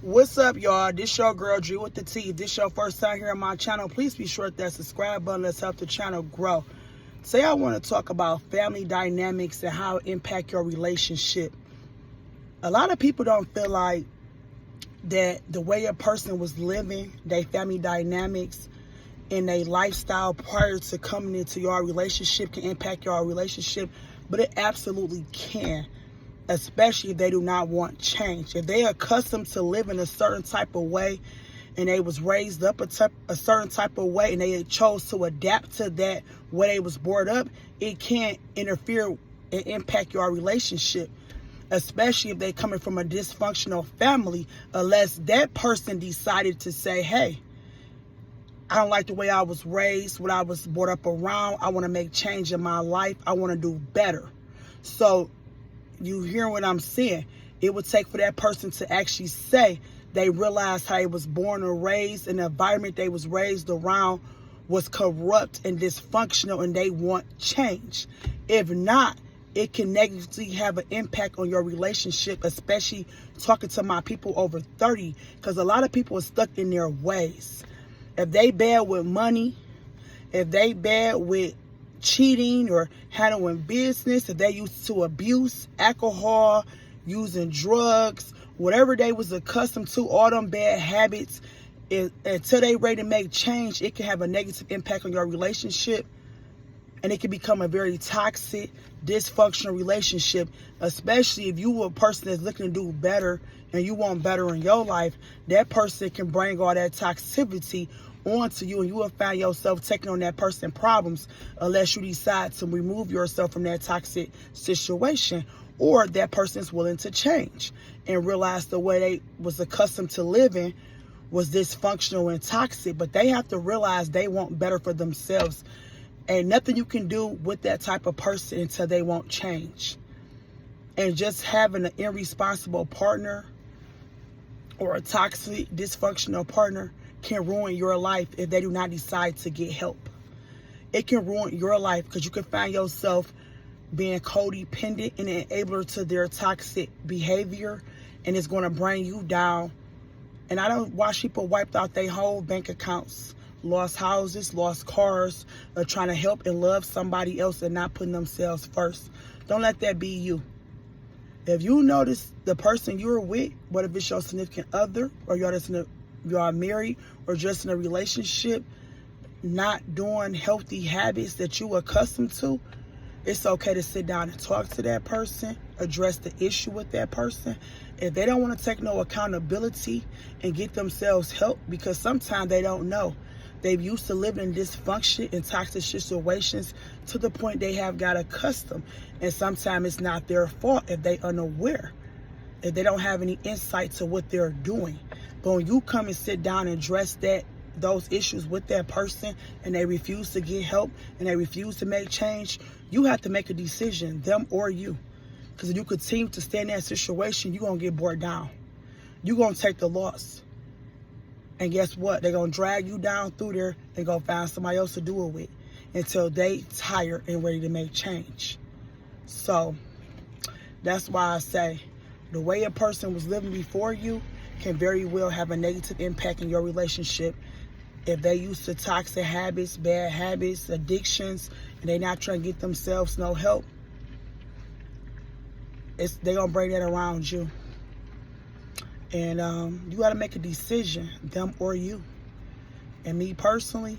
What's up, y'all? This your girl Drew with the T. If this your first time here on my channel, please be sure to hit that subscribe button. Let's help the channel grow. Today I want to talk about family dynamics and how it impact your relationship. A lot of people don't feel like that the way a person was living, their family dynamics and their lifestyle prior to coming into your relationship can impact your relationship, but it absolutely can. Especially if they do not want change. If they are accustomed to living a certain type of way and they was raised up a certain type of way and they chose to adapt to that way they was brought up, it can interfere and impact your relationship. Especially if they coming from a dysfunctional family, unless that person decided to say, hey, I don't like the way I was raised, what I was brought up around. I want to make change in my life. I want to do better. So you hear what I'm saying? It would take for that person to actually say they realized how they was born or raised and the environment they was raised around was corrupt and dysfunctional and they want change. If not, it can negatively have an impact on your relationship, especially talking to my people over 30, because a lot of people are stuck in their ways. If they bad with money, if they bad with cheating or handling business, if they used to abuse, alcohol, using drugs, whatever they was accustomed to, all them bad habits, until they ready to make change, it can have a negative impact on your relationship. And it can become a very toxic, dysfunctional relationship, especially if you were a person that's looking to do better and you want better in your life. That person can bring all that toxicity onto you and you will find yourself taking on that person's problems unless you decide to remove yourself from that toxic situation, or that person is willing to change and realize the way they was accustomed to living was dysfunctional and toxic. But they have to realize they want better for themselves. Ain't nothing you can do with that type of person until they won't change. And just having an irresponsible partner or a toxic, dysfunctional partner can ruin your life if they do not decide to get help. It can ruin your life because you can find yourself being codependent and an enabler to their toxic behavior, and it's going to bring you down. And I don't watch people wiped out their whole bank accounts, lost houses, lost cars, or trying to help and love somebody else and not putting themselves first. Don't let that be you. If you notice the person you're with, whether it's your significant other or you are married or just in a relationship, not doing healthy habits that you are accustomed to, it's okay to sit down and talk to that person, address the issue with that person. If they don't want to take no accountability and get themselves help, because sometimes they don't know. They've used to living in dysfunction and toxic situations to the point they have got accustomed. And sometimes it's not their fault if they unaware, if they don't have any insight to what they're doing. But when you come and sit down and address those issues with that person and they refuse to get help and they refuse to make change, you have to make a decision, them or you. Because if you continue to stay in that situation, you're going to get bored down. You're going to take the loss. And guess what? They're going to drag you down through there and go find somebody else to do it with until they tired and ready to make change. So that's why I say the way a person was living before you can very well have a negative impact in your relationship. If they used to toxic habits, bad habits, addictions, and they're not trying to get themselves no help, they're going to bring that around you. And you got to make a decision, them or you. And me personally,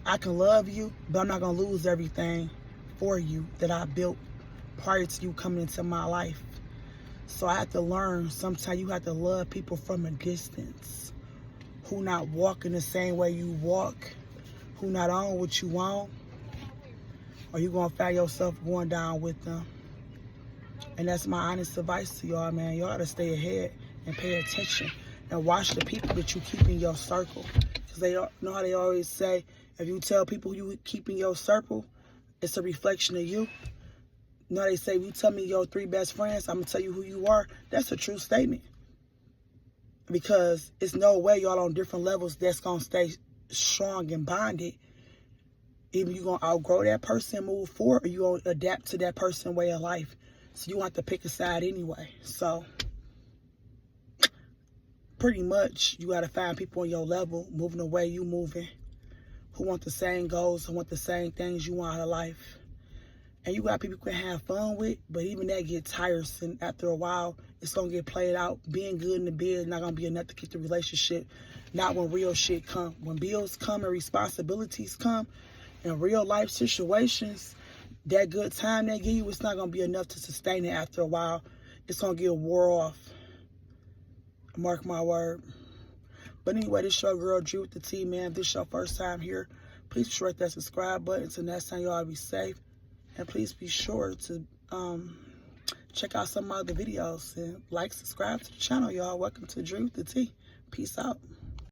I can love you, but I'm not going to lose everything for you that I built prior to you coming into my life. So I have to learn, sometimes you have to love people from a distance, who not walking the same way you walk, who not on what you want, or you going to find yourself going down with them. And that's my honest advice to y'all, man. Y'all got to stay ahead and pay attention and watch the people that you keep in your circle. Because they know how they always say, if you tell people you keep in your circle, it's a reflection of you. You know, they say, if you tell me your 3 best friends, I'm going to tell you who you are. That's a true statement. Because it's no way y'all on different levels that's going to stay strong and bonded. Either you're going to outgrow that person and move forward, or you're going to adapt to that person's way of life. So you have to pick a side anyway. So pretty much you got to find people on your level, moving the way you moving, who want the same goals, who want the same things you want out of life. And you got people you can have fun with, but even that get tiresome. After a while, it's going to get played out. Being good in the bed is not going to be enough to keep the relationship. Not when real shit come. When bills come and responsibilities come and real life situations, that good time they give you, it's not going to be enough to sustain it after a while. It's going to get wore off. Mark my word. But anyway, this your girl, Dre with the T, man. If this is your first time here, please be sure to hit that subscribe button. Until next time, y'all be safe. And please be sure to check out some of my other videos and like, subscribe to the channel, y'all. Welcome to Dre with the T. Peace out.